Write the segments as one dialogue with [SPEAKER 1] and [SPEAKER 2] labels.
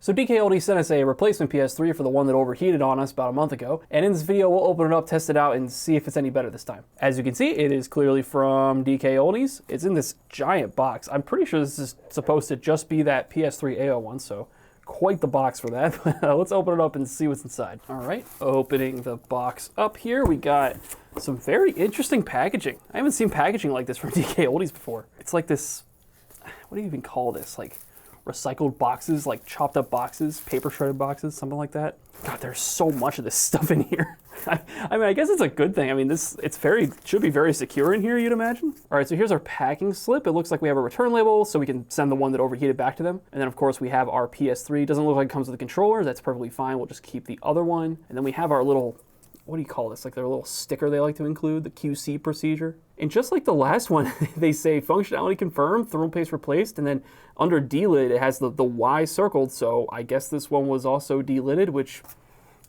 [SPEAKER 1] So DKOldies sent us a replacement PS3 for the one that overheated on us about a month ago, and in this video we'll open it up, test it out, and see if it's any better this time. As you can see, it is clearly from DKOldies. It's in this giant box. I'm pretty sure this is supposed to just be that PS3 AO one, so quite the box for that. Let's open it up and see what's inside. All right, opening the box up here, we got some very interesting packaging. I haven't seen packaging like this from DKOldies before. It's like this, what do you even call this? Like recycled boxes, like chopped up boxes, paper shredded boxes, something like that. God, there's so much of this stuff in here. I mean, I guess it's a good thing. I mean, should be very secure in here, you'd imagine. All right, so here's our packing slip. It looks like we have a return label, so we can send the one that overheated back to them. And then of course we have our PS3. Doesn't look like it comes with the controller. That's perfectly fine. We'll just keep the other one. And then we have our little, what do you call this? Like their little sticker they like to include, the QC procedure. And just like the last one, they say functionality confirmed, thermal paste replaced, and then under delid it has the Y circled, so I guess this one was also delidded, which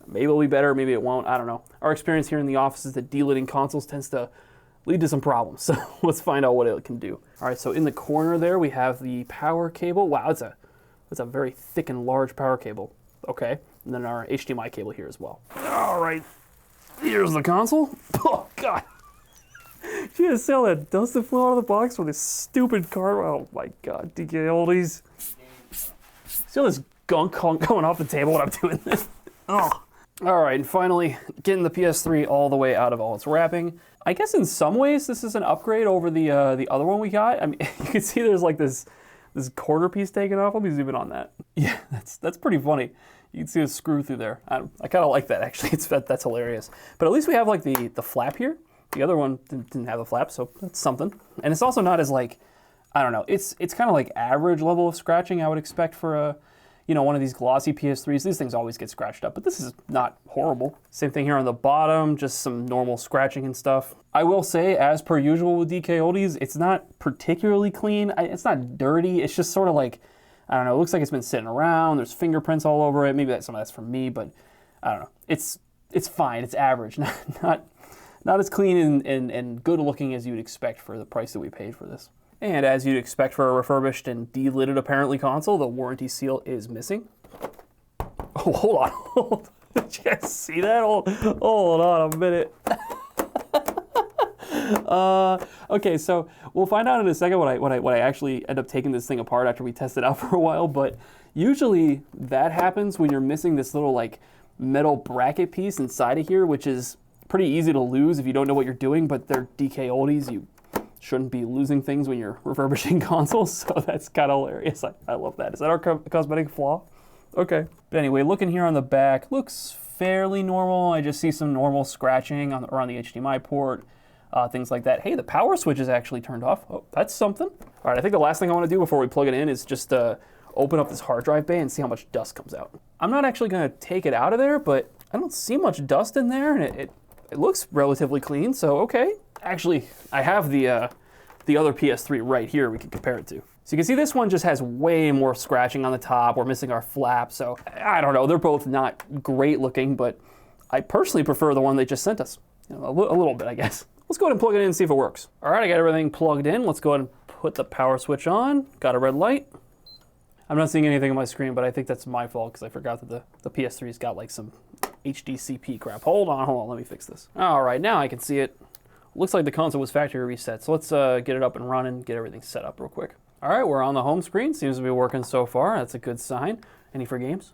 [SPEAKER 1] maybe it'll be better, maybe it won't, I don't know. Our experience here in the office is that delidding consoles tends to lead to some problems, so let's find out what it can do. All right, so in the corner there we have the power cable. Wow, it's a very thick and large power cable. Okay, and then our HDMI cable here as well. All right, here's the console. Oh, God. She had to see all that dust that flew out of the box with this stupid card. Oh my God, DKOldies. See all this gunk going off the table when I'm doing this? Oh. All right, and finally, getting the PS3 all the way out of all its wrapping. I guess in some ways this is an upgrade over the other one we got. I mean, you can see there's like this corner piece taken off. Let me zoom in on that. Yeah, that's pretty funny. You can see a screw through there. I kind of like that actually. That's hilarious. But at least we have like the flap here. The other one didn't have a flap, so that's something. And it's also not as like, I don't know, it's kind of like average level of scratching I would expect for one of these glossy PS3s. These things always get scratched up, but this is not horrible. Same thing here on the bottom, just some normal scratching and stuff. I will say, as per usual with DKOldies, it's not particularly clean. It's not dirty, it's just sort of like, I don't know, it looks like it's been sitting around. There's fingerprints all over it. Maybe some of that's from me, but I don't know. It's fine, it's average, not as clean and good looking as you'd expect for the price that we paid for this. And as you'd expect for a refurbished and delidded apparently console, the warranty seal is missing. Oh, hold on. Did you guys see that? Hold on a minute. Okay, so we'll find out in a second when I actually end up taking this thing apart after we test it out for a while, but usually that happens when you're missing this little like metal bracket piece inside of here, which is pretty easy to lose if you don't know what you're doing, but they're DKOldies. You shouldn't be losing things when you're refurbishing consoles, so that's kind of hilarious. I love that. Is that our cosmetic flaw? Okay. But anyway, looking here on the back, looks fairly normal. I just see some normal scratching around the HDMI port, things like that. Hey, the power switch is actually turned off. Oh, that's something. All right, I think the last thing I want to do before we plug it in is just open up this hard drive bay and see how much dust comes out. I'm not actually going to take it out of there, but I don't see much dust in there, and it looks relatively clean, so okay. Actually, I have the other PS3 right here we can compare it to. So you can see this one just has way more scratching on the top. We're missing our flap, so I don't know. They're both not great looking, but I personally prefer the one they just sent us. A little bit, I guess. Let's go ahead and plug it in and see if it works. All right, I got everything plugged in. Let's go ahead and put the power switch on. Got a red light. I'm not seeing anything on my screen, but I think that's my fault because I forgot that the PS3's got like some HDCP crap. Hold on, let me fix this. All right, now I can see it. Looks like the console was factory reset, so let's get it up and running, get everything set up real quick. All right, we're on the home screen. Seems to be working so far. That's a good sign. Any free games?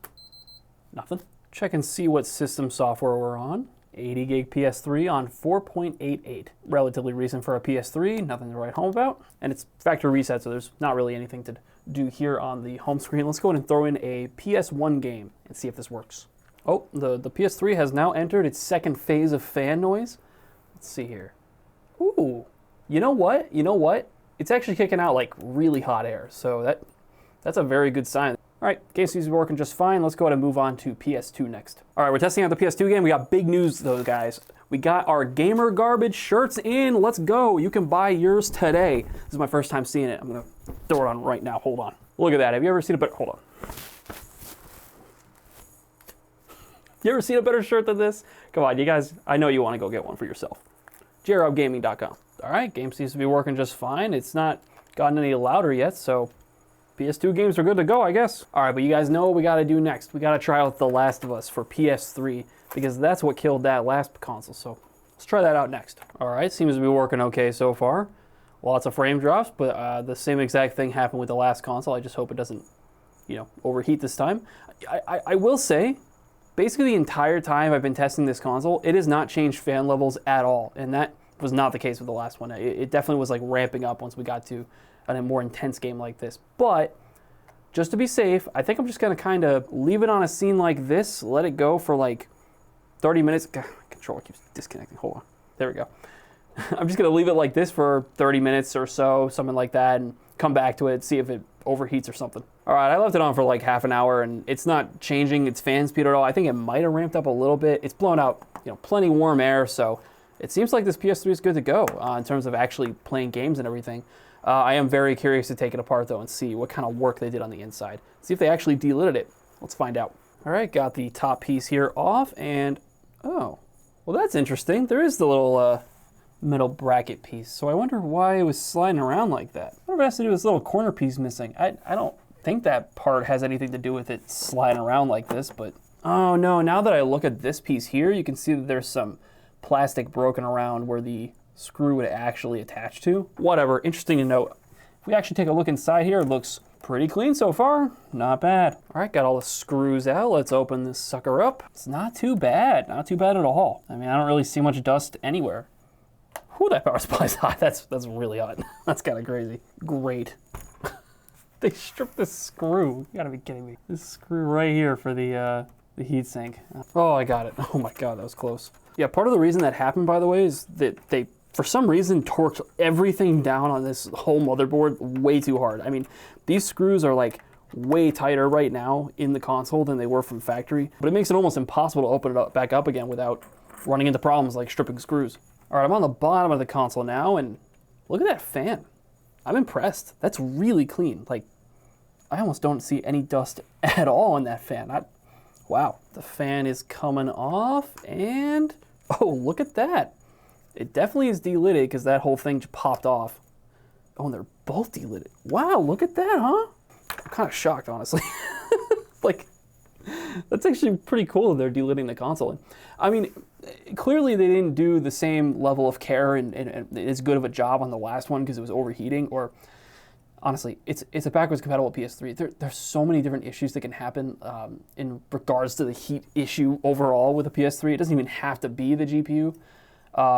[SPEAKER 1] Nothing. Check and see what system software we're on. 80 gig PS3 on 4.88. Relatively recent for a PS3, nothing to write home about. And it's factory reset, so there's not really anything to do here on the home screen. Let's go ahead and throw in a PS1 game and see if this works. Oh, the PS3 has now entered its second phase of fan noise. Let's see here. Ooh, you know what? It's actually kicking out like really hot air, so that's a very good sign. All right, game seems to be working just fine. Let's go ahead and move on to PS2 next. All right, we're testing out the PS2 game. We got big news though, guys. We got our Gamer Garbage shirts in. Let's go. You can buy yours today. This is my first time seeing it. I'm gonna throw it on right now. Hold on. Look at that. Have you ever seen a better? Hold on. You ever seen a better shirt than this? Come on, you guys. I know you want to go get one for yourself. JRobGaming.com. All right, game seems to be working just fine. It's not gotten any louder yet, so PS2 games are good to go, I guess. All right, but you guys know what we gotta do next. We gotta try out The Last of Us for PS3 because that's what killed that last console. So let's try that out next. All right, seems to be working okay so far. Lots of frame drops, but the same exact thing happened with the last console. I just hope it doesn't, overheat this time. I will say, basically the entire time I've been testing this console, it has not changed fan levels at all, and that was not the case with the last one. It definitely was like ramping up once we got to a more intense game like this. But just to be safe, I think I'm just gonna kind of leave it on a scene like this, let it go for like 30 minutes. God, controller keeps disconnecting. Hold on. There we go. I'm just gonna leave it like this for 30 minutes or so, something like that, and come back to it, see if it overheats or something. All right, I left it on for like half an hour, and it's not changing its fan speed at all. I think it might have ramped up a little bit. It's blown out, plenty warm air, so it seems like this PS3 is good to go in terms of actually playing games and everything. I am very curious to take it apart though and see what kind of work they did on the inside. See if they actually delidded it. Let's find out. All right, got the top piece here off, and oh, well that's interesting. There is the little metal bracket piece, so I wonder why it was sliding around like that. I wonder if it has to do with this little corner piece missing. I don't think that part has anything to do with it sliding around like this, but oh no, now that I look at this piece here, you can see that there's some plastic broken around where the screw would actually attach to. Whatever, interesting to note. If we actually take a look inside here, it looks pretty clean so far. Not bad. All right, got all the screws out. Let's open this sucker up. It's not too bad, not too bad at all. I mean, I don't really see much dust anywhere. Whew, that power supply's hot. That's really hot. That's kind of crazy. Great. They stripped this screw. You gotta be kidding me. This screw right here for the heatsink. Oh, I got it. Oh my God, that was close. Yeah, part of the reason that happened, by the way, is that they, for some reason, torqued everything down on this whole motherboard way too hard. I mean, these screws are like way tighter right now in the console than they were from factory, but it makes it almost impossible to open it up, back up again without running into problems like stripping screws. All right, I'm on the bottom of the console now, and look at that fan. I'm impressed. That's really clean. Like, I almost don't see any dust at all on that fan. Wow, the fan is coming off, and oh, look at that. It definitely is delidded because that whole thing just popped off. Oh, and they're both delidded. Wow, look at that, huh? I'm kind of shocked, honestly. Like, that's actually pretty cool that they're delidding the console. I mean, clearly they didn't do the same level of care and as good of a job on the last one because it was overheating, or honestly, it's a backwards compatible PS3. There's so many different issues that can happen in regards to the heat issue overall with a PS3. It doesn't even have to be the GPU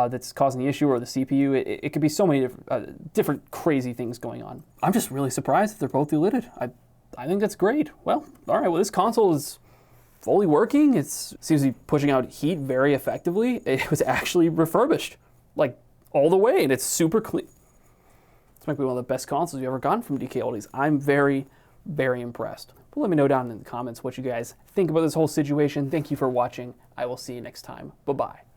[SPEAKER 1] that's causing the issue or the CPU. It could be so many different crazy things going on. I'm just really surprised that they're both delidded. I think that's great. Well, all right, well, this console is fully working. It seems to be pushing out heat very effectively. It was actually refurbished, like all the way, and it's super clean. This might be one of the best consoles you've ever gotten from DKOldies. I'm very, very impressed. But let me know down in the comments what you guys think about this whole situation. Thank you for watching. I will see you next time. Bye-bye.